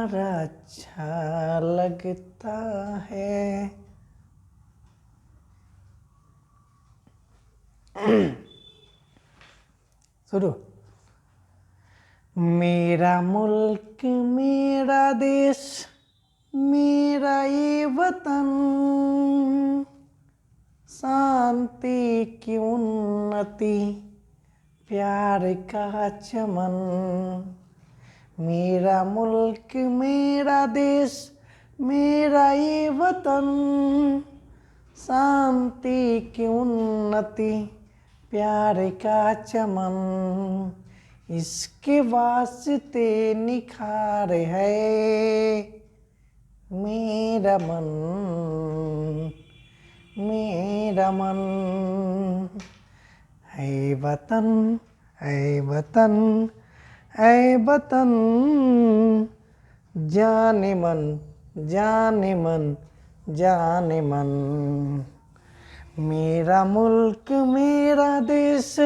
तुम्हारा अच्छा लगता है। शुरू। मेरा मुल्क मेरा देश मेरा ये वतन, शांति की उन्नति प्यार का चमन। मेरा मुल्क मेरा देश मेरा ये वतन, शांति की उन्नति प्यार का चमन। इसके वास्ते निखार है मेरा मन, मेरा मन। है वतन, है वतन, है वतन, जाने मन, जाने मन, जाने मन। मेरा मुल्क मेरा देश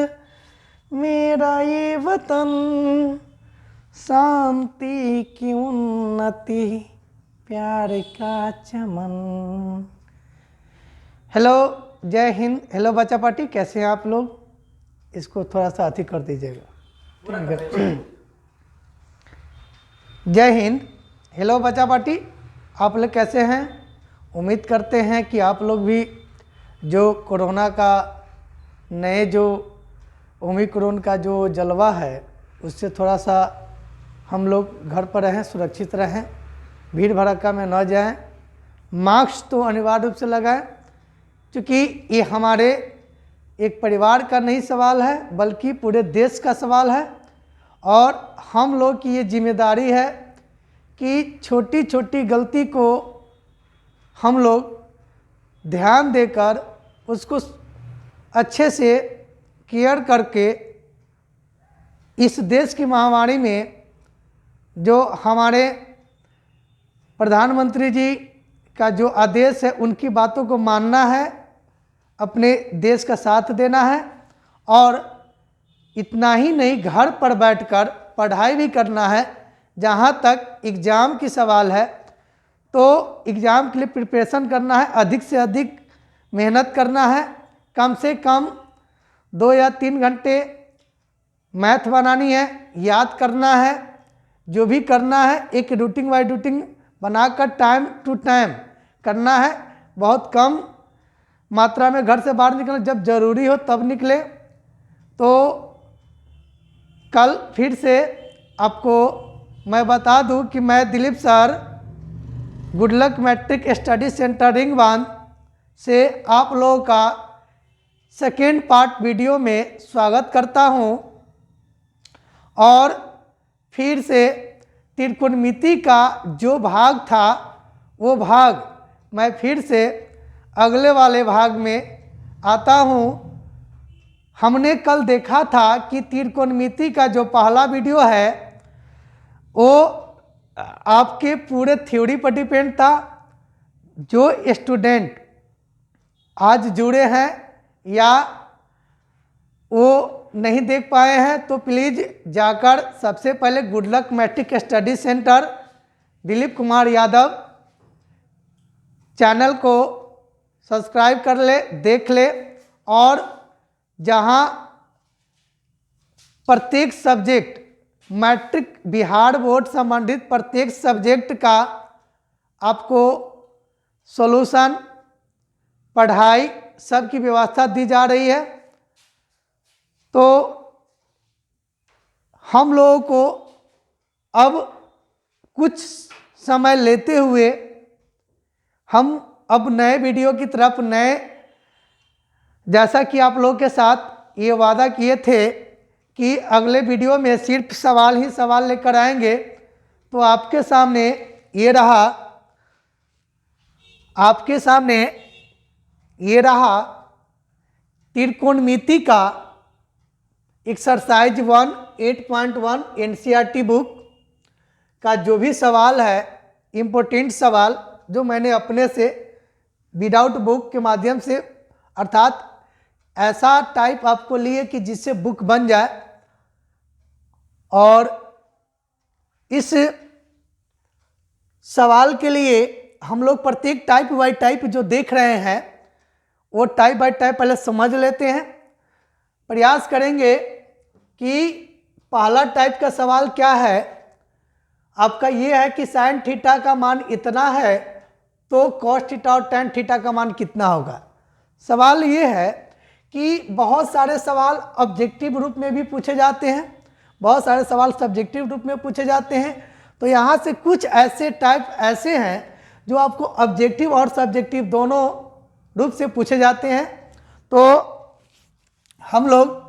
मेरा ये वतन, शांति की उन्नति प्यार का चमन। हेलो, जय हिंद। हेलो बच्चा पार्टी, कैसे हैं आप लोग? इसको थोड़ा सा अति कर दीजिएगा। जय हिंद। हेलो बच्चा पार्टी, आप लोग कैसे हैं? उम्मीद करते हैं कि आप लोग भी जो कोरोना का नए जो ओमिक्रॉन का जो जलवा है उससे थोड़ा सा हम लोग घर पर रहें, सुरक्षित रहें, भीड़ भड़क्का में न जाएं, मास्क तो अनिवार्य रूप से लगाएं, क्योंकि ये हमारे एक परिवार का नहीं सवाल है बल्कि पूरे देश का सवाल है। और हम लोग की ये जिम्मेदारी है कि छोटी छोटी गलती को हम लोग ध्यान देकर उसको अच्छे से केयर करके इस देश की महामारी में जो हमारे प्रधानमंत्री जी का जो आदेश है उनकी बातों को मानना है, अपने देश का साथ देना है। और इतना ही नहीं, घर पर बैठकर पढ़ाई भी करना है। जहाँ तक एग्ज़ाम की सवाल है तो एग्ज़ाम के लिए प्रिपरेशन करना है, अधिक से अधिक मेहनत करना है। कम से कम 2 या 3 घंटे मैथ बनानी है, याद करना है, जो भी करना है एक रूटीन बाई रूटीन बनाकर टाइम टू टाइम करना है। बहुत कम मात्रा में घर से बाहर निकलना, जब ज़रूरी हो तब निकले। तो कल फिर से आपको मैं बता दूं कि मैं Dilip sir good luck matric study centre रिंग बांध से आप लोगों का सेकेंड पार्ट वीडियो में स्वागत करता हूं। और फिर से त्रिकोणमिति का जो भाग था वो भाग मैं फिर से अगले वाले भाग में आता हूं। हमने कल देखा था कि त्रिकोणमिति का जो पहला वीडियो है वो आपके पूरे थ्योरी पर डिपेंड था। जो स्टूडेंट आज जुड़े हैं या वो नहीं देख पाए हैं तो प्लीज़ जाकर सबसे पहले good luck matric study centre Dilip Kumar Yadav channel को सब्सक्राइब कर ले, देख ले। और जहां प्रत्येक सब्जेक्ट मैट्रिक बिहार बोर्ड संबंधित प्रत्येक सब्जेक्ट का आपको सॉल्यूशन, पढ़ाई सब की व्यवस्था दी जा रही है। तो हम लोगों को अब कुछ समय लेते हुए हम अब नए वीडियो की तरफ जैसा कि आप लोगों के साथ ये वादा किए थे कि अगले वीडियो में सिर्फ सवाल ही सवाल लेकर आएंगे। तो आपके सामने ये रहा, आपके सामने ये रहा त्रिकोणमिति का एक्सरसाइज 1 8.1 एनसीईआरटी बुक का जो भी सवाल है, इम्पोर्टेंट सवाल जो मैंने अपने से विदाउट बुक के माध्यम से, अर्थात ऐसा टाइप आपको लिए कि जिससे बुक बन जाए। और इस सवाल के लिए हम लोग प्रत्येक टाइप बाय टाइप जो देख रहे हैं वो टाइप बाय टाइप पहले समझ लेते हैं। प्रयास करेंगे कि पहला टाइप का सवाल क्या है आपका, ये है कि साइन थीटा का मान इतना है तो कॉस थीटा और टैन थीटा का मान कितना होगा। सवाल ये है कि बहुत सारे सवाल ऑब्जेक्टिव रूप में भी पूछे जाते हैं, बहुत सारे सवाल सब्जेक्टिव रूप में पूछे जाते हैं। तो यहाँ से कुछ ऐसे टाइप ऐसे हैं जो आपको ऑब्जेक्टिव और सब्जेक्टिव दोनों रूप से पूछे जाते हैं। तो हम लोग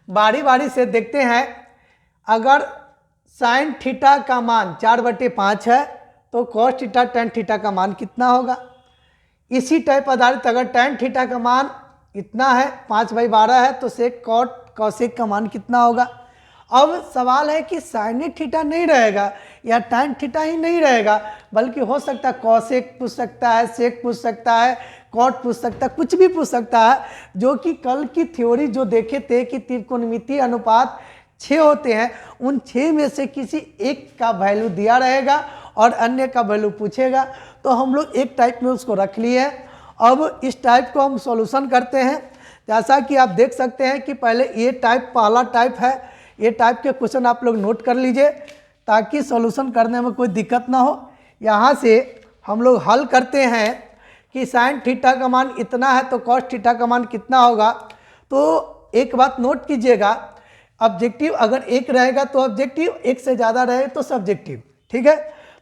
बारी बारी से देखते हैं। अगर साइन थीटा का मान 4/5 है तो कॉस थीटा टैन थीटा का मान कितना होगा। इसी टाइप आधारित अगर टैन थीटा का मान इतना है 5/12 है तो सेक कॉट कॉसेक का मान कितना होगा। अब सवाल है कि साइन थीटा नहीं रहेगा या टैन थीटा ही नहीं रहेगा, बल्कि हो सकता है कॉसेक पूछ सकता है, सेक पूछ सकता है, कॉट पूछ सकता है, कुछ भी पूछ सकता है। जो कि कल की थ्योरी जो देखे थे कि त्रिकोणमितीय अनुपात 6 होते हैं, उन 6 में से किसी एक का वैल्यू दिया रहेगा और अन्य का वैल्यू पूछेगा। तो हम लोग एक टाइप में उसको रख लिए हैं। अब इस टाइप को हम सॉल्यूशन करते हैं। जैसा कि आप देख सकते हैं कि पहले ये टाइप पहला टाइप है, ये टाइप के क्वेश्चन आप लोग नोट कर लीजिए ताकि सॉल्यूशन करने में कोई दिक्कत ना हो। यहाँ से हम लोग हल करते हैं कि साइन थीटा का मान इतना है तो कॉस थीटा का मान कितना होगा। तो एक बात नोट कीजिएगा, ऑब्जेक्टिव अगर एक रहेगा तो ऑब्जेक्टिव, एक से ज़्यादा रहे तो सब्जेक्टिव, ठीक है।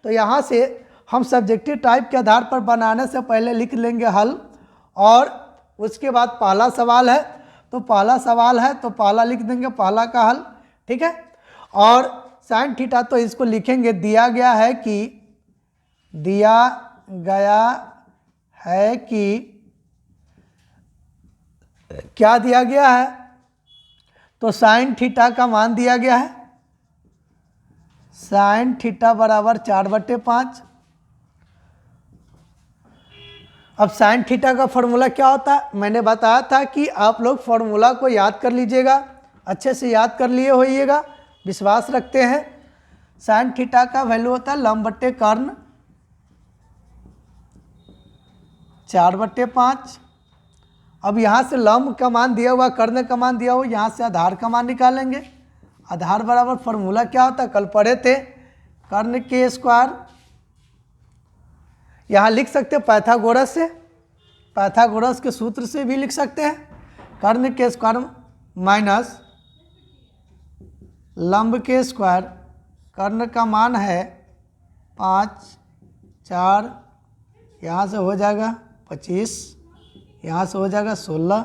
तो यहाँ से हम सब्जेक्टिव टाइप के आधार पर बनाने से पहले लिख लेंगे हल, और उसके बाद पहला सवाल है तो पहला सवाल है तो पहला लिख देंगे, पहला का हल, ठीक है। और साइन थीटा तो इसको लिखेंगे, दिया गया है कि क्या दिया गया है, तो साइन थीटा का मान दिया गया है, साइन थीटा बराबर 4/5। अब साइन थीटा का फॉर्मूला क्या होता है, मैंने बताया था कि आप लोग फॉर्मूला को याद कर लीजिएगा, अच्छे से याद कर लिए होइएगा, विश्वास रखते हैं। साइन थीटा का वैल्यू होता है लंब बट्टे कर्ण 4/5। अब यहाँ से लंब का मान दिया हुआ, कर्ण का मान दिया हुआ, यहाँ से आधार का मान निकालेंगे। आधार बराबर फॉर्मूला क्या होता है, कल पढ़े थे, कर्ण के स्क्वायर, यहाँ लिख सकते हैं पाइथागोरस से, पाइथागोरस के सूत्र से भी लिख सकते हैं। कर्ण के स्क्वायर माइनस लंब के स्क्वायर, कर्ण का मान है 5, 4, यहाँ से हो जाएगा 25, यहाँ से हो जाएगा 16,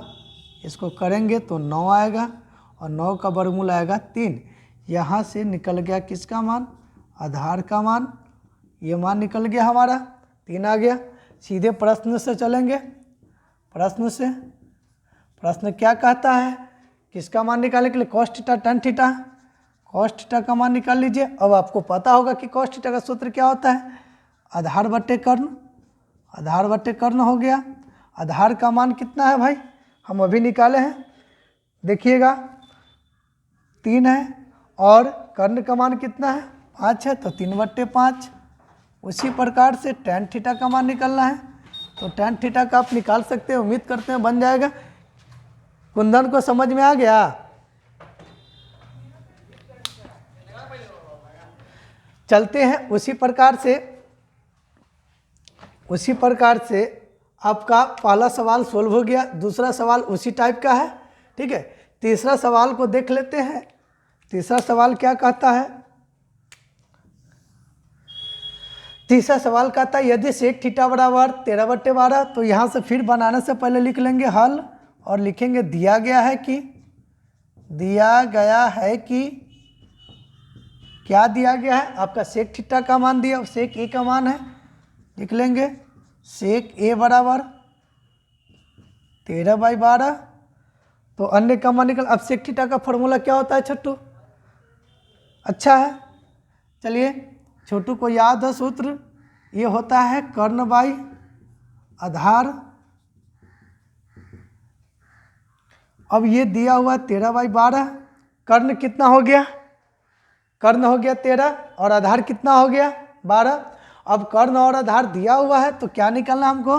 इसको करेंगे तो 9 आएगा और 9 का वर्गमूल आएगा 3। यहाँ से निकल गया किसका मान, आधार का मान, ये मान निकल गया हमारा 3 आ गया। सीधे प्रश्न से चलेंगे, प्रश्न से, प्रश्न क्या कहता है, किसका मान निकालने के लिए, cos theta tan theta, cos theta का मान निकाल लीजिए। अब आपको पता होगा कि कॉस थीटा का सूत्र क्या होता है, आधार बट्टे कर्ण, आधार बट्टे कर्ण हो गया। आधार का मान कितना है भाई, हम अभी निकाले हैं, देखिएगा 3 है, और कर्ण का मान कितना है 5 है तो 3/5। उसी प्रकार से टैन थीटा का मान निकालना है तो टैन थीटा का आप निकाल सकते हैं, उम्मीद करते हैं बन जाएगा। कुंदन को समझ में आ गया। चलते हैं उसी प्रकार से आपका पहला सवाल सोल्व हो गया। दूसरा सवाल उसी टाइप का है, ठीक है। तीसरा सवाल को देख लेते हैं। तीसरा सवाल क्या कहता है, तीसरा सवाल कहता है यदि सेक थीटा बराबर 13/12, तो यहाँ से फिर बनाने से पहले लिख लेंगे हल और लिखेंगे दिया गया है कि क्या दिया गया है, आपका सेक थीटा का मान दिया, सेक ए का मान है, लिख लेंगे सेक ए बराबर 13/12। तो अन्य का मान निकल। अब सेक थीटा का फॉर्मूला क्या होता है छोटू, अच्छा है, चलिए छोटू को याद है सूत्र, ये होता है कर्ण बाई आधार। अब ये दिया हुआ 13/12, कर्ण कितना हो गया, कर्ण हो गया 13 और आधार कितना हो गया 12। अब कर्ण और आधार दिया हुआ है तो क्या निकालना हमको,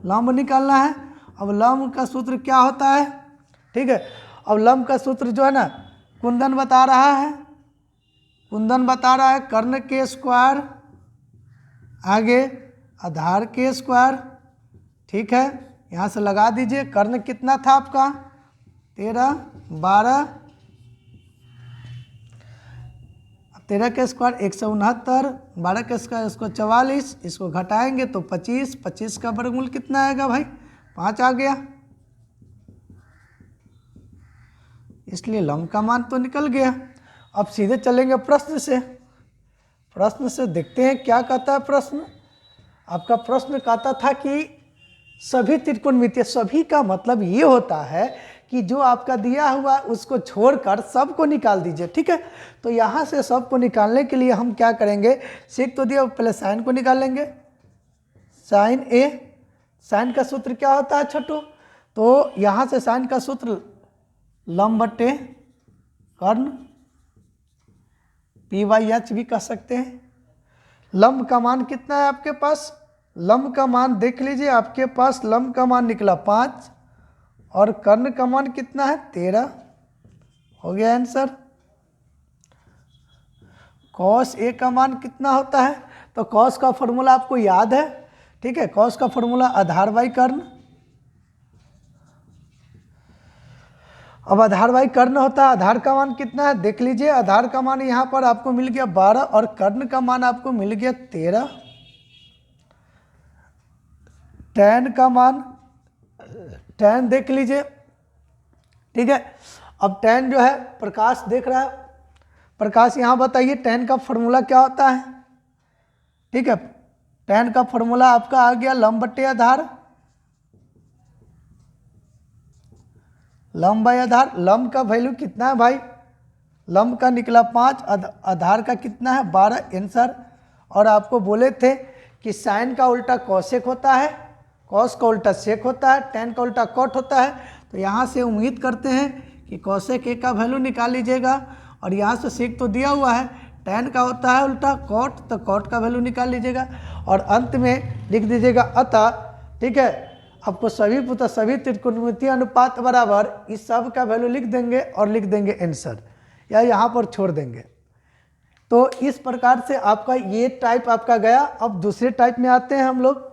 लंब निकालना है। अब लंब का सूत्र क्या होता है, ठीक है। अब लंब का सूत्र जो है ना, कुंदन बता रहा है, कुंदन बता रहा है कर्ण के स्क्वायर आगे आधार के स्क्वायर, ठीक है। यहाँ से लगा दीजिए, कर्ण कितना था आपका 13, 12, 13 के स्क्वायर 169, 12 के स्क्वायर इसको 44, इसको घटाएंगे तो 25, 25 का वर्गमूल कितना आएगा भाई 5 आ गया, इसलिए लंब का मान तो निकल गया। अब सीधे चलेंगे प्रश्न से, प्रश्न से देखते हैं क्या कहता है प्रश्न। आपका प्रश्न कहता था कि सभी त्रिकोणमितीय, सभी का मतलब ये होता है कि जो आपका दिया हुआ उसको छोड़कर सबको निकाल दीजिए, ठीक है। तो यहाँ से सबको निकालने के लिए हम क्या करेंगे, सेक तो दिया, पहले साइन को निकाल लेंगे, साइन ए, साइन का सूत्र क्या होता है छोटू, तो यहाँ से साइन का सूत्र लंब बटे कर्ण, PYH भी कह सकते हैं। लंब का मान कितना है आपके पास, लंब का मान देख लीजिए, आपके पास लंब का मान निकला 5 और कर्ण का मान कितना है 13, हो गया आंसर। कॉस ए का मान कितना होता है, तो कॉस का फॉर्मूला आपको याद है, ठीक है। कॉस का फॉर्मूला आधार बाई कर्ण, अब आधार बाई कर्ण होता है, आधार का मान कितना है देख लीजिए, आधार का मान यहाँ पर आपको मिल गया 12 और कर्ण का मान आपको मिल गया 13। tan का मान, tan देख लीजिए, ठीक है। अब tan जो है प्रकाश देख रहा है, प्रकाश यहाँ बताइए tan का फॉर्मूला क्या होता है, ठीक है। tan का फॉर्मूला आपका आ गया लंब बटे आधार, लंब बाई आधार। लंब का वैल्यू कितना है भाई, लंब का निकला 5, आधार का कितना है 12 आंसर। और आपको बोले थे कि साइन का उल्टा कॉसेक होता है, कॉस का उल्टा सेक होता है, tan का उल्टा कॉट होता है। तो यहाँ से उम्मीद करते हैं कि कॉसेक ए का वैल्यू निकाल लीजिएगा, और यहाँ से सेक तो दिया हुआ है, tan का होता है उल्टा कॉट, तो कॉट का वैल्यू निकाल लीजिएगा और अंत में लिख दीजिएगा अतः, ठीक है। आपको सभी पुत्र सभी त्रिकोणमितीय अनुपात बराबर इस सब का वैल्यू लिख देंगे और लिख देंगे आंसर, या यहाँ पर छोड़ देंगे। तो इस प्रकार से आपका ये टाइप आपका गया। अब दूसरे टाइप में आते हैं हम लोग,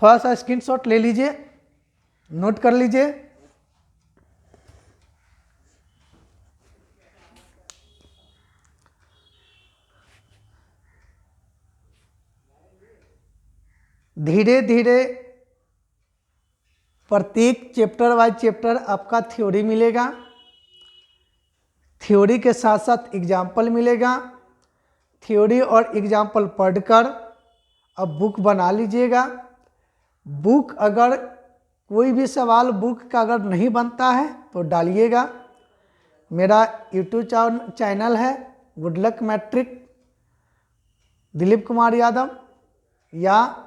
थोड़ा सा स्क्रीनशॉट ले लीजिए, नोट कर लीजिए। धीरे धीरे प्रत्येक चैप्टर बाय चैप्टर आपका थ्योरी मिलेगा, थ्योरी के साथ साथ एग्जाम्पल मिलेगा। थ्योरी और एग्जाम्पल पढ़कर अब बुक बना लीजिएगा। बुक अगर कोई भी सवाल बुक का अगर नहीं बनता है तो डालिएगा। मेरा यूट्यूब चैनल है good luck matric Dilip Kumar Yadav, या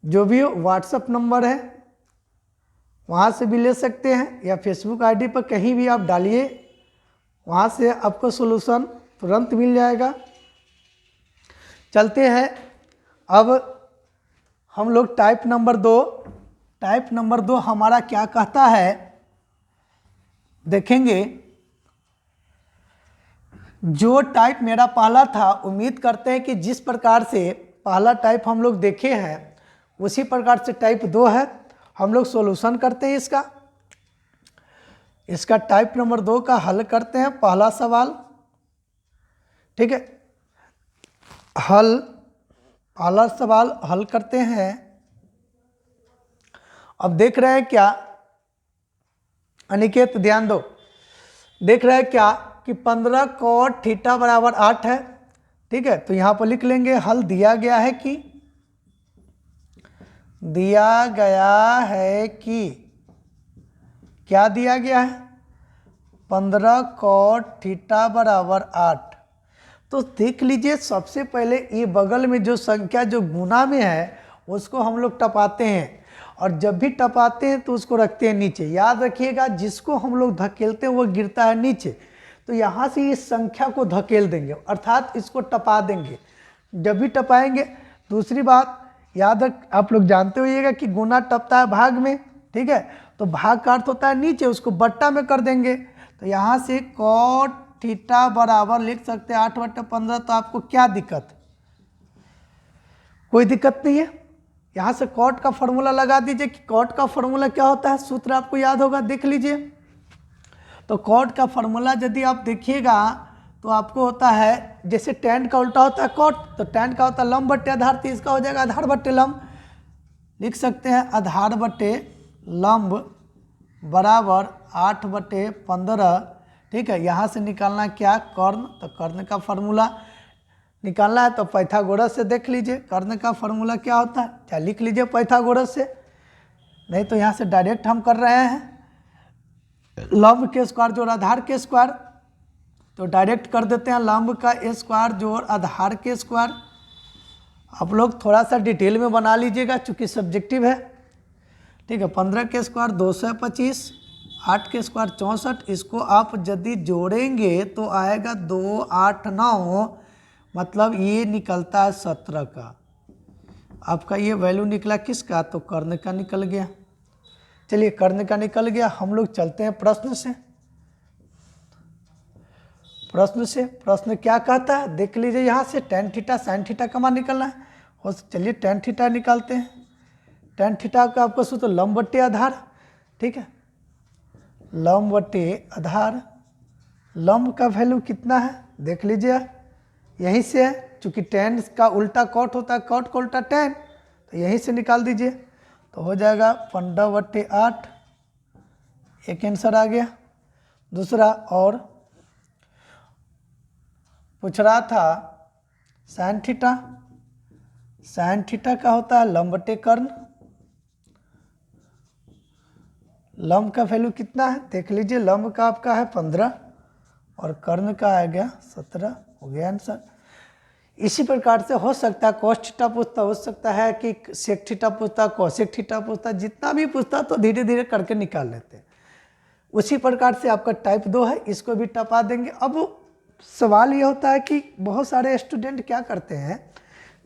जो भी व्हाट्सएप नंबर है वहाँ से भी ले सकते हैं, या फेसबुक आईडी पर कहीं भी आप डालिए, वहाँ से आपको सॉल्यूशन तुरंत मिल जाएगा। चलते हैं अब हम लोग टाइप नंबर 2। टाइप नंबर 2 हमारा क्या कहता है देखेंगे। जो टाइप मेरा पहला था, उम्मीद करते हैं कि जिस प्रकार से पहला टाइप हम लोग देखे हैं उसी प्रकार से टाइप 2 है। हम लोग सॉल्यूशन करते हैं इसका टाइप नंबर 2 का हल करते हैं। पहला सवाल, ठीक है, पहला सवाल हल करते हैं। अब देख रहे हैं क्या अनिकेत, ध्यान दो, देख रहे हैं क्या कि 15 cot थीटा बराबर 8 है, ठीक है। तो यहाँ पर लिख लेंगे हल दिया गया है कि क्या दिया गया है 15 cot थीटा बराबर 8। तो देख लीजिए, सबसे पहले ये बगल में जो संख्या जो गुना में है उसको हम लोग टपाते हैं, और जब भी टपाते हैं तो उसको रखते हैं नीचे। याद रखिएगा, जिसको हम लोग धकेलते हैं वो गिरता है नीचे। तो यहाँ से इस संख्या को धकेल देंगे, अर्थात इसको टपा देंगे। जब भी टपाएंगे। दूसरी बात याद रख, आप लोग जानते होइएगा कि गुना टपता है भाग में, ठीक है, तो भाग का अर्थ होता है नीचे, उसको बट्टा में कर देंगे। तो यहाँ से कॉट थीटा बराबर लिख सकते हैं 8/15। तो आपको क्या दिक्कत? कोई दिक्कत नहीं है। यहाँ से कॉट का फॉर्मूला लगा दीजिए कि कॉट का फॉर्मूला क्या होता है, सूत्र आपको याद होगा, देख लीजिए। तो कॉट का फॉर्मूला यदि आप देखिएगा तो आपको होता है, जैसे tan का उल्टा होता है कॉट, तो tan का होता है लंब बट्टे आधार, तो इसका हो जाएगा आधार बट्टे लंब। लिख सकते हैं आधार बट्टे लंब बराबर 8/15, ठीक है। यहाँ से निकालना क्या, कर्ण, तो कर्ण का फॉर्मूला निकालना है तो पाइथागोरस से देख लीजिए कर्ण का फॉर्मूला क्या होता है, चाहे लिख लीजिए पाइथागोरस से, नहीं तो यहाँ से डायरेक्ट हम कर रहे हैं लंब के स्क्वायर जोड़ आधार के स्क्वायर, तो डायरेक्ट कर देते हैं लंब का स्क्वायर जोड़ आधार के स्क्वायर। आप लोग थोड़ा सा डिटेल में बना लीजिएगा चूँकि सब्जेक्टिव है, ठीक है। 15 के स्क्वायर 225, 8 के स्क्वायर 64, इसको आप यदि जोड़ेंगे तो आएगा 2, 8, 9, मतलब ये निकलता है 17 का। आपका ये वैल्यू निकला किसका, तो कर्ण का निकल गया। चलिए कर्ण का निकल गया, हम लोग चलते हैं प्रश्न से। प्रश्न क्या कहता है देख लीजिए, यहाँ से tan थीटा sin थीटा का मान निकलना है। और चलिए tan थीटा निकालते हैं। tan थीटा का आपको सूत्र लंब बट्टे आधार, ठीक है, लंब बट्टे आधार। लंब का वैल्यू कितना है देख लीजिए, यहीं से है, चूँकि tan का उल्टा कॉट होता है, कॉट का उल्टा tan, तो यहीं से निकाल दीजिए तो हो जाएगा 15/8, एक आंसर आ गया। दूसरा और पूछ रहा था sin थीटा का होता है लंब बट्टे कर्ण। लंब का वैल्यू कितना है देख लीजिए, लंब का आपका है 15 और कर्ण का आ गया 17, हो गया आंसर। इसी प्रकार से हो सकता है cos थीटा पूछता, हो सकता है कि sec थीटा पूछता, cosec थीटा पूछता, जितना भी पूछता तो धीरे धीरे करके निकाल लेते हैं। उसी प्रकार से आपका टाइप 2 है, इसको भी टपा देंगे। अब सवाल ये होता है कि बहुत सारे स्टूडेंट क्या करते हैं,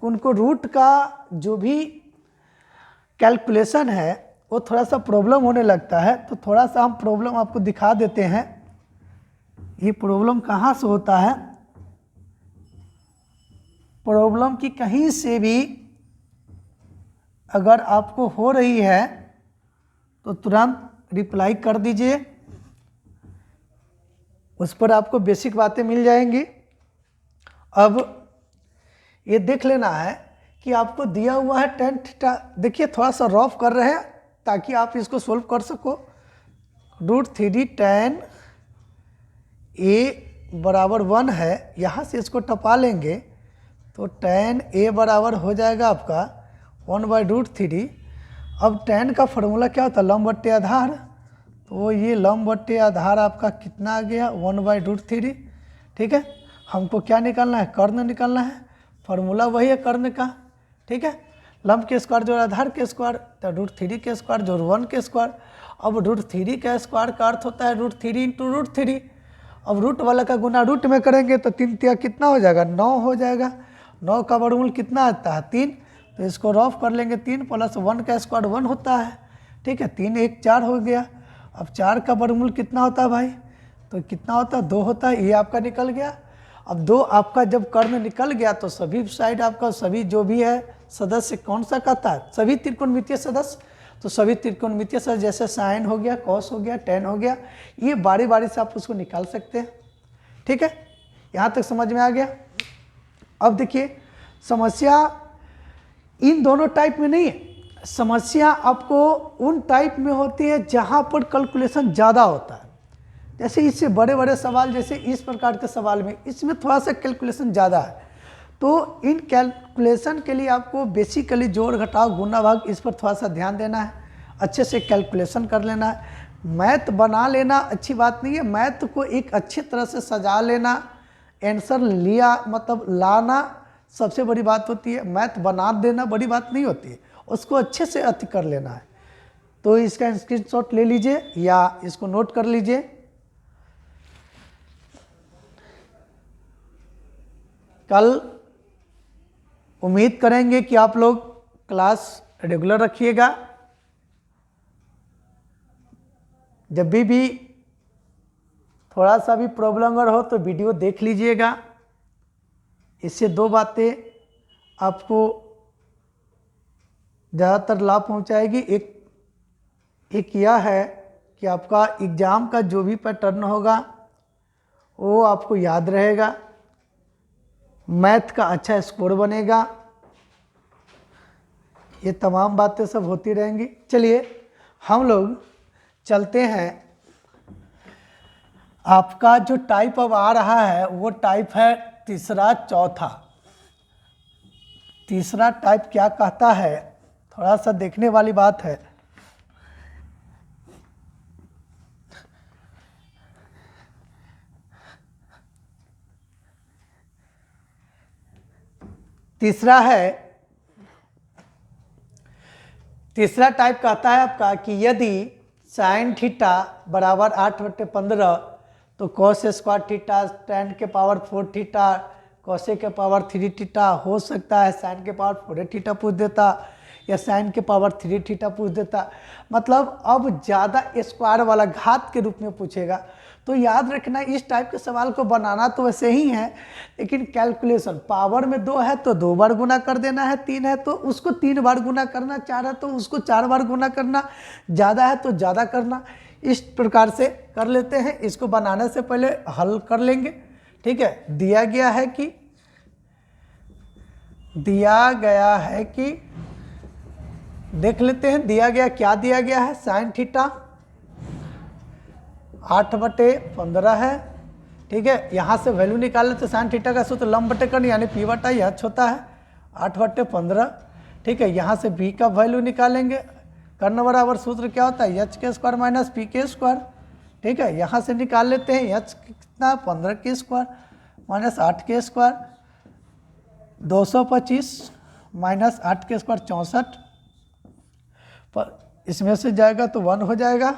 उनको रूट का जो भी कैलकुलेशन है वो थोड़ा सा प्रॉब्लम होने लगता है, तो थोड़ा सा हम प्रॉब्लम आपको दिखा देते हैं। ये प्रॉब्लम कहाँ से होता है, प्रॉब्लम की कहीं से भी अगर आपको हो रही है तो तुरंत रिप्लाई कर दीजिए, उस पर आपको बेसिक बातें मिल जाएंगी। अब ये देख लेना है कि आपको दिया हुआ है tan थीटा, देखिए थोड़ा सा रफ कर रहे हैं ताकि आप इसको सोल्व कर सको। √3 tan a बराबर 1 है, यहाँ से इसको टपा लेंगे तो tan a बराबर हो जाएगा आपका 1/√3। अब tan का फॉर्मूला क्या होता है, लंब बट्टे आधार, तो ये लंब बट्टे आधार आपका कितना आ गया 1/√3, ठीक है। हमको क्या निकालना है, कर्ण निकालना है, फॉर्मूला वही है कर्ण का, ठीक है। लंब के स्क्वायर जोड़ आधार के स्क्वायर, तो √3 के स्क्वायर जोड़ 1 के स्क्वायर। अब √3 का स्क्वायर का अर्थ होता है √3 × √3। अब रूट वाला का गुना रूट में करेंगे तो 3 तिया कितना हो जाएगा, 9 हो जाएगा। 9 का वर्गमूल कितना आता है 3, तो इसको रफ कर लेंगे, 3 + 1 का स्क्वायर 1 होता है, ठीक है। 3 1 4 हो गया। अब 4 का वर्गमूल कितना होता है भाई, तो कितना होता है 2 होता है, ये आपका निकल गया। अब 2 आपका जब कर्ण निकल गया तो सभी साइड आपका सभी जो भी है सदस्य कौन सा कहता है, सभी त्रिकोणमितीय सदस्य। तो सभी त्रिकोणमितीय सदस्य जैसे साइन हो गया, कॉस हो गया, tan हो गया, ये बारी बारी से आप उसको निकाल सकते हैं, ठीक है। यहाँ तक समझ में आ गया। अब देखिए समस्या इन दोनों टाइप में नहीं है, समस्या आपको उन टाइप में होती है जहाँ पर कैलकुलेशन ज़्यादा होता है। जैसे इससे बड़े बड़े सवाल, जैसे इस प्रकार के सवाल में इसमें थोड़ा सा कैलकुलेशन ज़्यादा है, तो इन कैलकुलेशन के लिए आपको बेसिकली जोड़ घटाव गुना भाग इस पर थोड़ा सा ध्यान देना है, अच्छे से कैलकुलेशन कर लेना है। मैथ बना लेना अच्छी बात नहीं है, मैथ को एक अच्छी तरह से सजा लेना, आंसर लिया मतलब लाना सबसे बड़ी बात होती है। मैथ बना देना बड़ी बात नहीं होती है, उसको अच्छे से अति कर लेना है। तो इसका स्क्रीनशॉट ले लीजिए या इसको नोट कर लीजिए। कल उम्मीद करेंगे कि आप लोग क्लास रेगुलर रखिएगा। जब भी थोड़ा सा भी प्रॉब्लम अगर हो तो वीडियो देख लीजिएगा। इससे दो बातें आपको ज़्यादातर लाभ पहुंचाएगी। एक यह है कि आपका एग्ज़ाम का जो भी पैटर्न होगा वो आपको याद रहेगा, मैथ का अच्छा स्कोर बनेगा, ये तमाम बातें सब होती रहेंगी। चलिए हम लोग चलते हैं। आपका जो टाइप अब आ रहा है वो टाइप है तीसरा चौथा। तीसरा टाइप क्या कहता है, थोड़ा सा देखने वाली बात है। तीसरा टाइप कहता है आपका कि यदि साइन थीटा बराबर 8/15 तो कॉस स्क्वायर थीटा tan के पावर 4 थीटा कॉसे के पावर 3 थीटा हो सकता है। साइन के पावर 4 थीटा पूछ देता या साइन के पावर 3 थीटा पूछ देता। मतलब अब ज़्यादा स्क्वायर वाला घात के रूप में पूछेगा। तो याद रखना इस टाइप के सवाल को बनाना तो वैसे ही है, लेकिन कैलकुलेशन पावर में 2 है तो 2 बार गुना कर देना है, 3 है तो उसको 3 बार गुना करना, 4 है तो उसको 4 बार गुना करना, ज़्यादा है तो ज़्यादा करना। इस प्रकार से कर लेते हैं। इसको बनाने से पहले हल कर लेंगे। ठीक है, दिया गया है कि देख लेते हैं क्या दिया गया है। साइन थीटा 8/15 है। ठीक है, यहाँ से वैल्यू निकाल लेते। साइन थीटा का सूत्र लंब बटे कर्ण यानी P/H होता है 8/15। ठीक है, यहाँ से B का वैल्यू निकालेंगे। कर्ण बराबर सूत्र क्या होता है H² माइनस P²। ठीक है, यहाँ से निकाल लेते हैं H कितना 15² माइनस 8² 225 माइनस 8² 64 पर इसमें से जाएगा तो 1 हो जाएगा।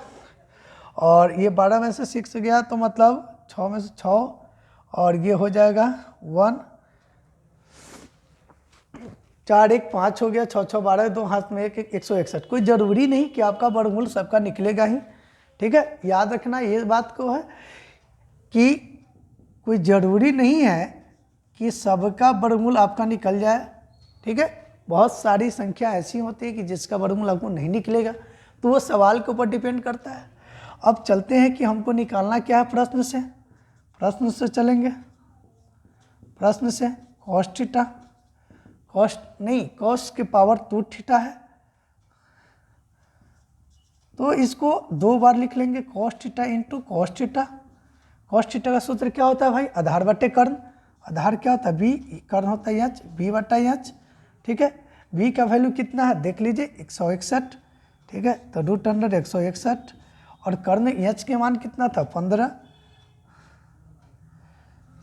और ये 12 में से 6 गया तो मतलब 6 में से 6 और ये हो जाएगा 1 4 1 5 हो गया। 6 6 12 2 हाथ में 1 1 161। कोई ज़रूरी नहीं कि आपका वर्गमूल सबका निकलेगा ही। ठीक है, याद रखना ये बात को है कि कोई ज़रूरी नहीं है कि सबका वर्गमूल आपका निकल जाए। ठीक है, बहुत सारी संख्या ऐसी होती है कि जिसका वर्गमूल आपको नहीं निकलेगा, तो वो सवाल के ऊपर डिपेंड करता है। अब चलते हैं कि हमको निकालना क्या है प्रश्न से चलेंगे। प्रश्न से cos के पावर 2 थीटा है तो इसको 2 बार लिख लेंगे cos theta into cos theta. cos theta का सूत्र क्या होता है भाई, आधार बटे कर्ण। आधार क्या होता है b, कर्ण होता है h, b/h। ठीक है, b का वैल्यू कितना है देख लीजिए 161। ठीक है, तो √161 और कर्ण h के मान कितना था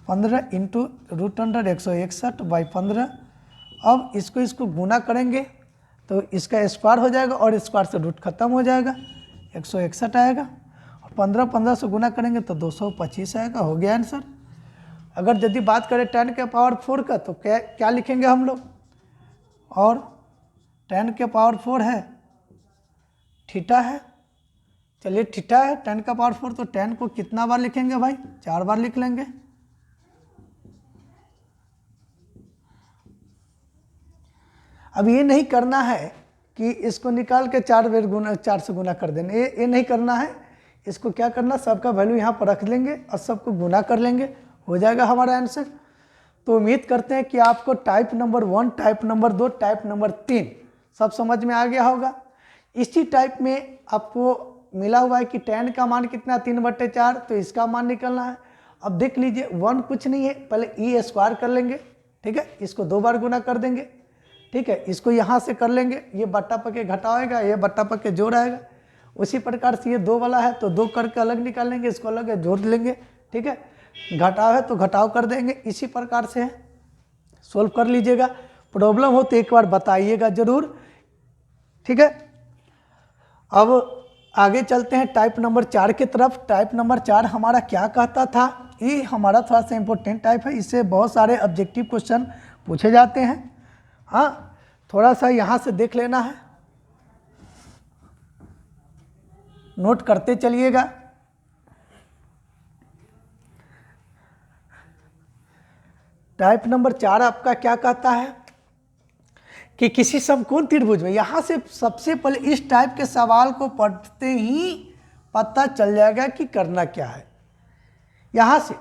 15 इंटू √161/15। अब इसको गुना करेंगे तो इसका स्क्वायर हो जाएगा और स्क्वायर से रूट खत्म हो जाएगा, 161 आएगा। और 15 से गुना करेंगे तो 225 आएगा। हो गया आंसर। अगर यदि बात करें tan के पावर 4 का तो क्या लिखेंगे हम लोग, और tan के पावर 4 है थीटा है। चलिए थीटा है tan का पावर 4 तो tan को कितना बार लिखेंगे भाई, 4 बार लिख लेंगे। अब ये नहीं करना है कि इसको निकाल के 4 से गुना कर देना, ये नहीं करना है। इसको क्या करना, सबका वैल्यू यहाँ पर रख लेंगे और सबको गुना कर लेंगे, हो जाएगा हमारा आंसर। तो उम्मीद करते हैं कि आपको type number 1, type number 2, type number 3 सब समझ में आ गया होगा। इसी टाइप में आपको मिला हुआ है कि tan का मान कितना 3/4, तो इसका मान निकलना है। अब देख लीजिए 1 कुछ नहीं है, पहले e स्क्वायर कर लेंगे। ठीक है, इसको 2 बार गुना कर देंगे। ठीक है, इसको यहाँ से कर लेंगे, ये बट्टा पके घटाएगा, ये बट्टा पके जोड़ आएगा। उसी प्रकार से ये 2 वाला है तो 2 करके अलग निकाल लेंगे, इसको अलग है जोड़ लेंगे। ठीक है, घटाव है तो घटाव कर देंगे। इसी प्रकार से सोल्व कर लीजिएगा। प्रॉब्लम हो तो एक बार बताइएगा जरूर। ठीक है, अब आगे चलते हैं टाइप नंबर 4 की तरफ। टाइप नंबर 4 हमारा क्या कहता था, ये हमारा थोड़ा सा इंपॉर्टेंट टाइप है, इससे बहुत सारे ऑब्जेक्टिव क्वेश्चन पूछे जाते हैं। हाँ, थोड़ा सा यहाँ से देख लेना है, नोट करते चलिएगा। टाइप नंबर 4 आपका क्या कहता है कि किसी समकोण त्रिभुज में, यहाँ से सबसे पहले इस टाइप के सवाल को पढ़ते ही पता चल जाएगा कि करना क्या है। यहाँ से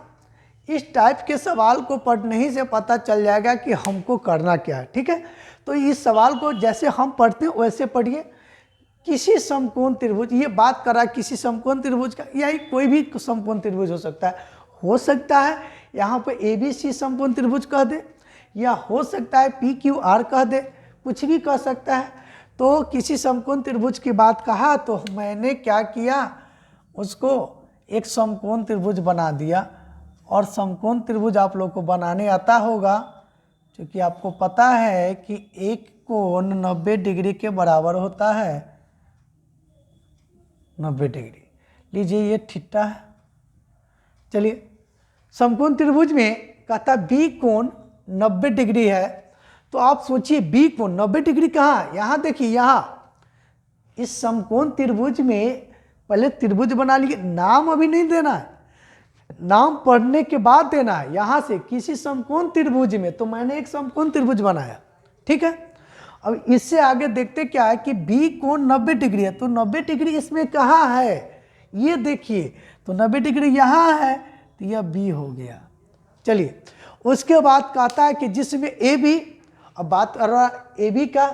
इस टाइप के सवाल को पढ़ने ही से पता चल जाएगा कि हमको करना क्या है। ठीक है, तो इस सवाल को जैसे हम पढ़ते हैं वैसे पढ़िए। किसी समकोण त्रिभुज, ये बात करा किसी समकोण त्रिभुज का, या कोई भी समकोण त्रिभुज हो सकता है यहाँ पे ABC समकोण त्रिभुज कह दे, या हो सकता है PQR कह दे, कुछ भी कह सकता है। तो किसी समकोण त्रिभुज की बात कहा तो मैंने क्या किया, उसको एक समकोण त्रिभुज बना दिया। और समकोण त्रिभुज आप लोग को बनाने आता होगा, क्योंकि आपको पता है कि एक कोण 90 डिग्री के बराबर होता है, 90 डिग्री। लीजिए ये थीटा है। चलिए, समकोण त्रिभुज में कहता बी कोण 90 डिग्री है, तो आप सोचिए बी कोण 90 डिग्री कहाँ है? यहाँ देखिए, यहाँ इस समकोण त्रिभुज में पहले त्रिभुज बना लिए, नाम अभी नहीं देना है, नाम पढ़ने के बाद देना है। यहाँ से किसी समकोण त्रिभुज में, तो मैंने एक समकोण त्रिभुज बनाया। ठीक है, अब इससे आगे देखते क्या है कि बी कोण 90 डिग्री है, तो 90 डिग्री इसमें कहाँ है, ये देखिए, तो 90 डिग्री यहाँ है, तो यह बी हो गया। चलिए, उसके बाद कहता है कि जिसमें ए बी, अब बात कर रहा है ए बी का,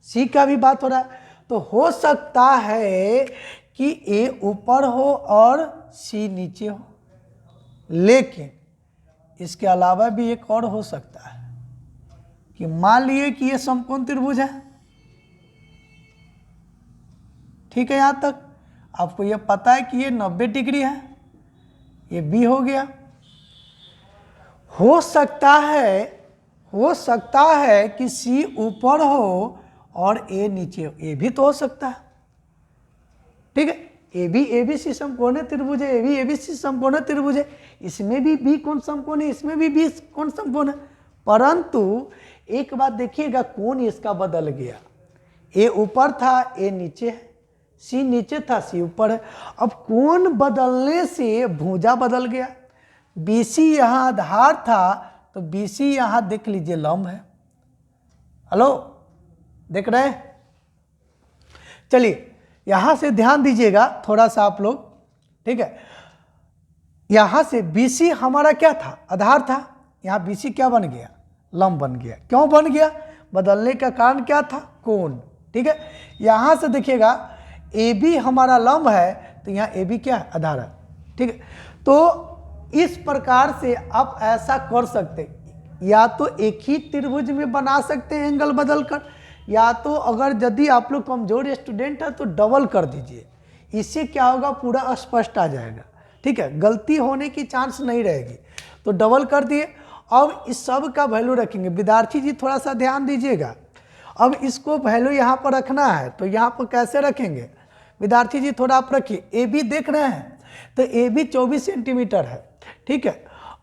सी का भी बात हो रहा है, तो हो सकता है कि ए ऊपर हो और सी नीचे हो, लेकिन इसके अलावा भी एक और हो सकता है कि मान लिए कि ये समकोण त्रिभुज है। ठीक है, यहाँ तक आपको ये पता है कि ये 90 डिग्री है, ये बी हो गया। हो सकता है कि सी ऊपर हो और ए नीचे हो, ये भी तो हो सकता है। ठीक है, ए बी सी समकोण त्रिभुज है, ए बी सी समकोण त्रिभुज है, इसमें भी बी कोण समकोण है, इसमें भी बी कोण समकोण है। परंतु एक बात देखिएगा, कोण इसका बदल गया, ए ऊपर था, ए नीचे है, सी नीचे था, सी ऊपर है। अब कोण बदलने से भुजा बदल गया। BC यहाँ आधार था, तो BC यहाँ देख लीजिए लंब है। हेलो, देख रहे हैं? चलिए, यहाँ से ध्यान दीजिएगा थोड़ा सा आप लोग। ठीक है, यहाँ से BC हमारा क्या था, आधार था, यहाँ BC क्या बन गया, लंब बन गया। क्यों बन गया, बदलने का कारण क्या था, कोण। ठीक है, यहाँ से देखिएगा AB हमारा लंब है, तो यहाँ AB क्या है, आधार है। ठीक है, तो इस प्रकार से आप ऐसा कर सकते, या तो एक ही त्रिभुज में बना सकते हैं एंगल बदलकर, या तो अगर यदि आप लोग कमजोर स्टूडेंट है तो डबल कर दीजिए। इससे क्या होगा, पूरा स्पष्ट आ जाएगा। ठीक है, गलती होने की चांस नहीं रहेगी, तो डबल कर दिए। अब इस सब का वैल्यू रखेंगे। विद्यार्थी जी थोड़ा सा ध्यान दीजिएगा, अब इसको वैल्यू यहाँ पर रखना है, तो यहाँ पर कैसे रखेंगे विद्यार्थी जी, थोड़ा आप रखिए। ए बी देख रहे हैं, तो ए बी 24 सेंटीमीटर है। ठीक है,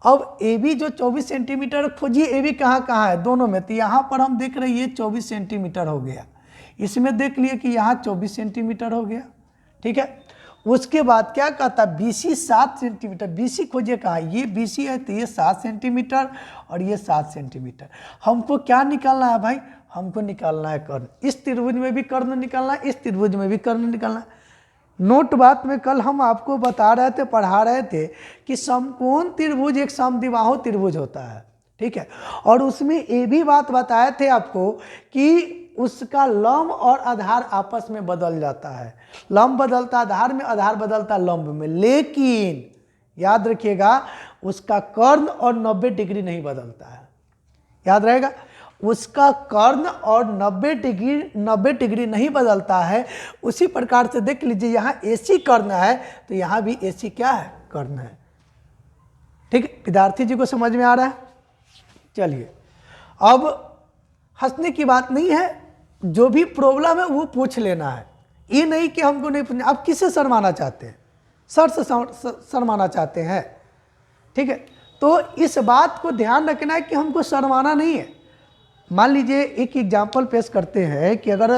अब ए बी जो 24 सेंटीमीटर, खोजिए ए बी कहाँ कहाँ है, दोनों में। तो यहाँ पर हम देख रहे हैं ये 24 सेंटीमीटर हो गया, इसमें देख लिए कि यहाँ 24 सेंटीमीटर हो गया। ठीक है, उसके बाद क्या कहता है, BC 7 सेंटीमीटर, BC खोजिए कहाँ, ये BC है, तो ये 7 सेंटीमीटर और ये 7 सेंटीमीटर। हमको क्या निकालना है भाई, हमको निकालना है कर्ण। इस त्रिभुज में भी कर्ण निकालना है, इस त्रिभुज में भी कर्ण निकालना है। नोट बात में कल हम आपको बता रहे थे, पढ़ा रहे थे कि समकोण त्रिभुज एक समद्विबाहु त्रिभुज होता है। ठीक है, और उसमें ये भी बात बताए थे आपको कि उसका लंब और आधार आपस में बदल जाता है। लंब बदलता आधार में, आधार बदलता लंब में, लेकिन याद रखिएगा उसका कर्ण और 90 डिग्री नहीं बदलता है। याद रहेगा, उसका कर्ण और 90 डिग्री नहीं बदलता है। उसी प्रकार से देख लीजिए, यहाँ AC कर्ण है, तो यहाँ भी AC क्या है, कर्ण है। ठीक है, विद्यार्थी जी को समझ में आ रहा है? चलिए, अब हंसने की बात नहीं है, जो भी प्रॉब्लम है वो पूछ लेना है, ये नहीं कि हमको नहीं पूछना। आप किससे शर्माना चाहते हैं, सर से शर्माना चाहते हैं। ठीक है, तो इस बात को ध्यान रखना है कि हमको शर्माना नहीं है। मान लीजिए एक एग्जाम्पल पेश करते हैं कि अगर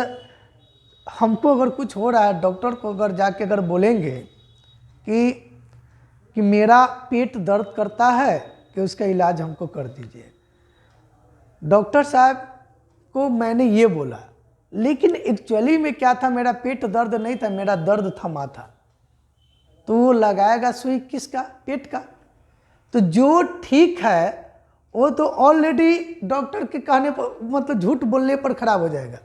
हमको अगर कुछ हो रहा है, डॉक्टर को अगर जाके अगर बोलेंगे कि मेरा पेट दर्द करता है, कि उसका इलाज हमको कर दीजिए। डॉक्टर साहब को मैंने ये बोला, लेकिन एक्चुअली में क्या था, मेरा पेट दर्द नहीं था, मेरा दर्द थमा था। तो वो लगाएगा सुई किसका? पेट का। तो जो ठीक है वो तो ऑलरेडी डॉक्टर के कहने पर, मतलब झूठ बोलने पर खराब हो जाएगा,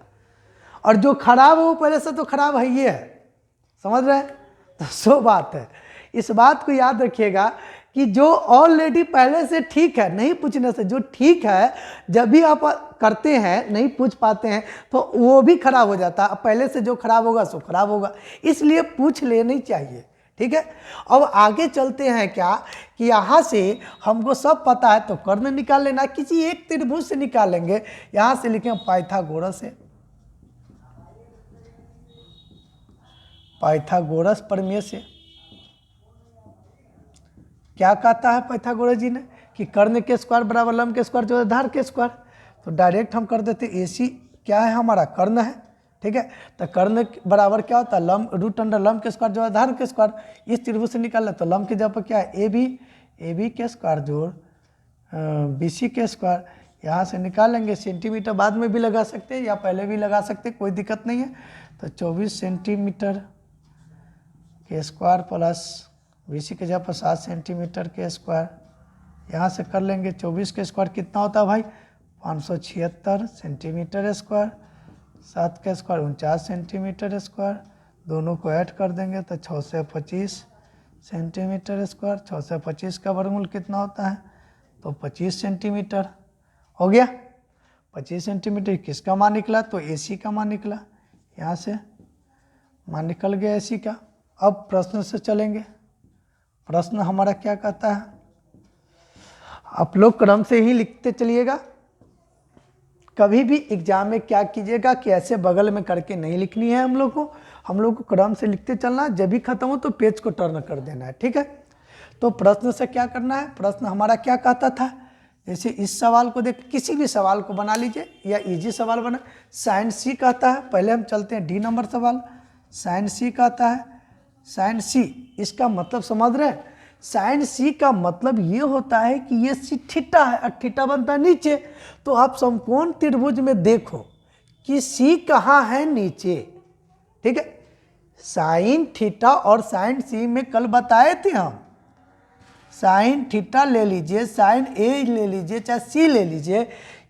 और जो खराब है वो पहले से तो खराब है, ये है, समझ रहे हैं? तो सो बात है, इस बात को याद रखिएगा कि जो ऑलरेडी पहले से ठीक है, नहीं पूछने से जो ठीक है, जब भी आप करते हैं नहीं पूछ पाते हैं तो वो भी खराब हो जाता है। पहले से जो खराब होगा सो खराब होगा, इसलिए पूछ लेनी चाहिए, ठीक है। अब आगे चलते हैं क्या कि यहाँ से हमको सब पता है, तो कर्ण निकाल लेना, किसी एक त्रिभुज से निकालेंगे। यहाँ से लिखें पाइथागोरस है, पाइथागोरस प्रमेय से क्या कहता है पाइथागोरस जी ने कि कर्ण के स्क्वायर बराबर लंब के स्क्वायर जो है आधार के स्क्वायर। तो डायरेक्ट हम कर देते, AC क्या है हमारा? कर्ण है, ठीक है। तो कर्ण बराबर क्या होता है? लंब रूट अंडर लंब के स्क्वायर जो है आधार के स्क्वायर। इस त्रिभुज से निकालना, तो लंब के जगह पर क्या है? AB के स्क्वायर जोड़ BC के स्क्वायर। यहाँ से निकालेंगे, सेंटीमीटर बाद में भी लगा सकते हैं या पहले भी लगा सकते हैं, कोई दिक्कत नहीं है। तो 24 सेंटीमीटर के स्क्वायर प्लस BC के जगह पर 7 सेंटीमीटर के स्क्वायर। यहाँ से कर लेंगे 24 के स्क्वायर कितना होता है भाई? 576 सेंटीमीटर स्क्वायर, 7 का स्क्वायर 49 सेंटीमीटर स्क्वायर, दोनों को ऐड कर देंगे तो 625 सेंटीमीटर स्क्वायर। 625 का वर्गमूल कितना होता है? तो 25 सेंटीमीटर हो गया। 25 सेंटीमीटर किसका मान निकला? तो AC का मान निकला। यहाँ से मान निकल गया AC का। अब प्रश्न से चलेंगे। प्रश्न हमारा क्या कहता है? आप लोग क्रम से ही लिखते चलिएगा। कभी भी एग्जाम में क्या कीजिएगा कि ऐसे बगल में करके नहीं लिखनी है हम लोग को क्रम से लिखते चलना है। जब भी खत्म हो तो पेज को टर्न कर देना है, ठीक है। तो प्रश्न से क्या करना है? प्रश्न हमारा क्या कहता था? जैसे इस सवाल को देख, किसी भी सवाल को बना लीजिए या इजी सवाल बना। साइन C कहता है, पहले हम चलते हैं D नंबर सवाल। साइन C कहता है, साइन C इसका मतलब समझ रहे हैं? साइन C का मतलब ये होता है कि ये C थीटा है और थीटा बनता है नीचे। तो आप समकोण त्रिभुज में देखो कि C कहाँ है? नीचे, ठीक है। साइन थीटा और साइन C में कल बताए थे हम। साइन थीटा ले लीजिए, साइन A ले लीजिए, चाहे C ले लीजिए,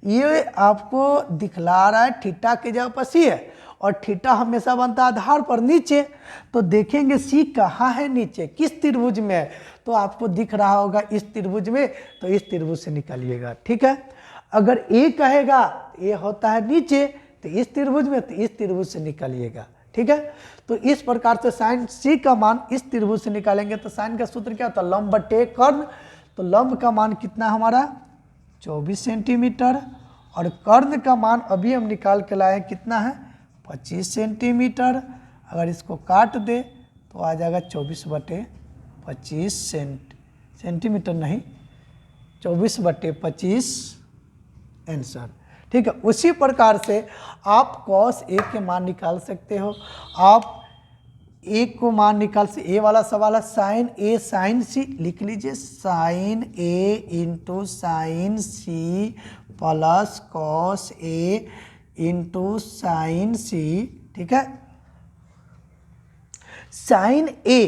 ये आपको दिखला रहा है थीटा के जगह पर C है, और थीटा हमेशा बनता है आधार पर नीचे। तो देखेंगे C कहाँ है? नीचे। किस त्रिभुज में है? तो आपको दिख रहा होगा इस त्रिभुज में, तो इस त्रिभुज से निकालिएगा, ठीक है। अगर A कहेगा A होता है नीचे, तो इस त्रिभुज में, तो इस त्रिभुज से निकालिएगा, ठीक है। तो इस प्रकार से साइन C का मान इस त्रिभुज से निकालेंगे। तो साइन का सूत्र क्या होता है? लंब बटे कर्ण। तो लंब का मान कितना हमारा? 24 सेंटीमीटर, और कर्ण का मान अभी हम निकाल के लाए कितना है? 25 सेंटीमीटर। अगर इसको काट दे तो आ जाएगा 24/25 सेंटीमीटर, नहीं 24/25 आंसर, ठीक है। उसी प्रकार से आप cos A के मान निकाल सकते हो। आप A को मान निकाल से, A वाला सवाल है साइन A साइन C, लिख लीजिए sine A into sine C plus cos A into sine C, ठीक है। साइन A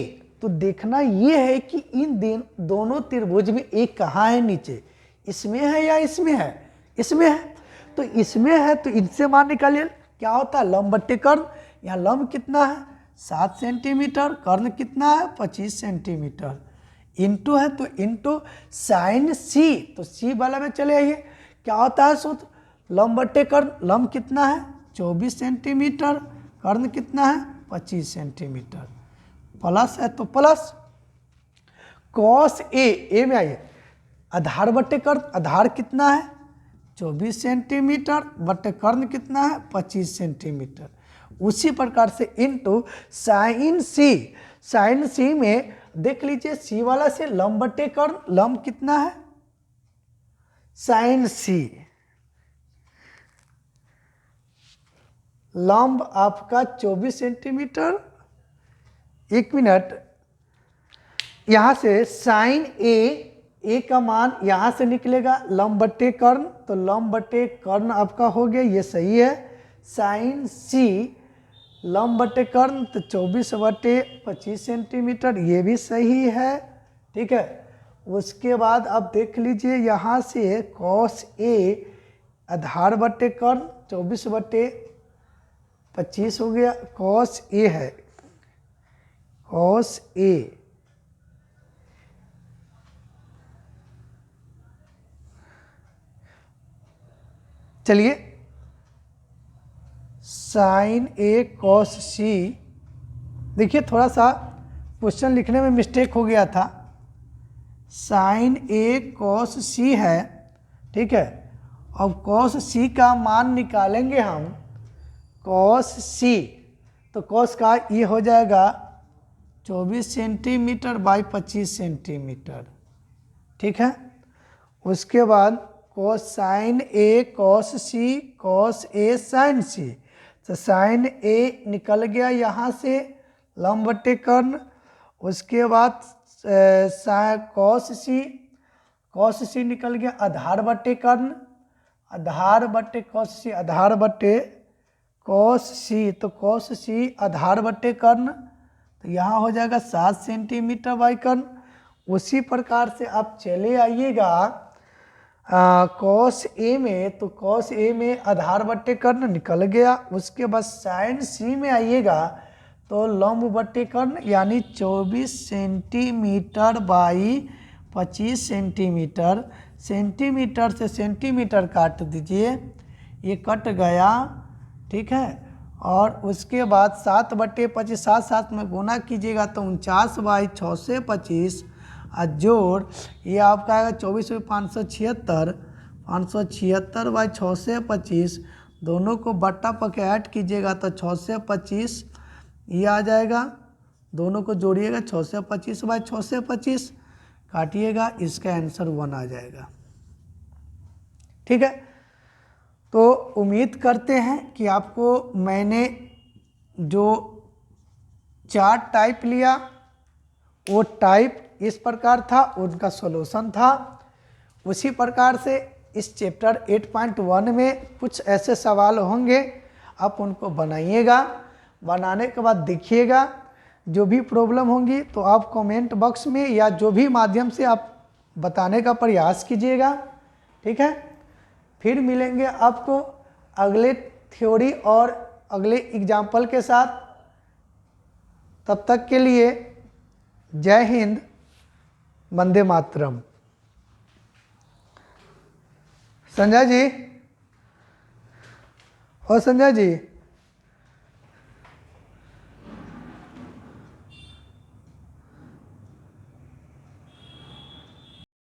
तो देखना ये है कि इन दोनों त्रिभुज में एक कहाँ है? नीचे। इसमें है या इसमें है? इसमें है। तो इसमें है तो इनसे मान निकालिए। क्या होता है? लंब बट्टे कर्ण। यहाँ लंब कितना है? 7 सेंटीमीटर, कर्ण कितना है? 25 सेंटीमीटर। इंटू है तो इंटू साइन C, तो C वाला में चले आइए। क्या होता है सूत्र? लंब बट्टे कर्ण। लंब कितना है? 24 सेंटीमीटर, कर्ण कितना है? 25 सेंटीमीटर। प्लस है तो प्लस cos A में आइए, आधार बट्टे कर्ण। आधार कितना है? 24 सेंटीमीटर, बट्टे कर्ण कितना है? 25 सेंटीमीटर। उसी प्रकार से into sine C। Sine C में देख लीजिए C वाला से लंब बट्टे कर्ण। लंब कितना है? साइन C, लंब आपका 24 सेंटीमीटर। 1 मिनट, यहाँ से साइन ए का मान यहाँ से निकलेगा लंब बट्टे कर्ण, तो लंब बट्टे कर्ण आपका हो गया, ये सही है। साइन सी लंब बट्टे कर्ण तो 24/25 सेंटीमीटर, ये भी सही है। ठीक है, उसके बाद आप देख लीजिए यहाँ से कॉस ए आधार बट्टे कर्ण 24/25 हो गया, कॉस ए है, कॉस ए चलिए साइन ए कॉस सी, देखिए थोड़ा सा क्वेश्चन लिखने में मिस्टेक हो गया था। साइन ए कॉस सी है, ठीक है। अब कॉस सी का मान निकालेंगे हम, कॉस सी, तो कॉस का ये हो जाएगा 24 सेंटीमीटर बाई 25 सेंटीमीटर, ठीक है। उसके बाद cos sine A cos C, cos A sign सी, तो साइन ए निकल गया यहाँ से लंब बट्टे कर्ण। उसके बाद कॉस सी निकल गया आधार बट्टे कर्ण, आधार बट्टे कॉस सी, आधार बट्टे कॉस सी, तो कॉस सी आधार बट्टे कर्ण, तो यहाँ हो जाएगा 7 सेंटीमीटर बाई कर्ण। उसी प्रकार से आप चले आइएगा कॉस ए में, तो कॉस ए में आधार बट्टे कर्ण निकल गया। उसके बाद साइन सी में आइएगा तो लंब बट्टे कर्ण यानी 24 सेंटीमीटर बाई 25 सेंटीमीटर, सेंटीमीटर से सेंटीमीटर काट दीजिए, ये कट गया, ठीक है। और उसके बाद 7/25 7 में गुना कीजिएगा तो 49/625 जोड़ ये आपका आएगा 24/576, 576/625, दोनों को बट्टा पके ऐड कीजिएगा तो 625 ये आ जाएगा, दोनों को जोड़िएगा 625/625 काटिएगा, इसका आंसर 1 आ जाएगा, ठीक है। तो उम्मीद करते हैं कि आपको मैंने जो चार्ट टाइप लिया वो टाइप इस प्रकार था, उनका सॉल्यूशन था। उसी प्रकार से इस चैप्टर 8.1 में कुछ ऐसे सवाल होंगे, आप उनको बनाइएगा, बनाने के बाद देखिएगा, जो भी प्रॉब्लम होंगी तो आप कमेंट बॉक्स में या जो भी माध्यम से आप बताने का प्रयास कीजिएगा, ठीक है। फिर मिलेंगे आपको अगले थ्योरी और अगले एग्जाम्पल के साथ, तब तक के लिए जय हिंद, वंदे मातरम। संजय जी, और संजय जी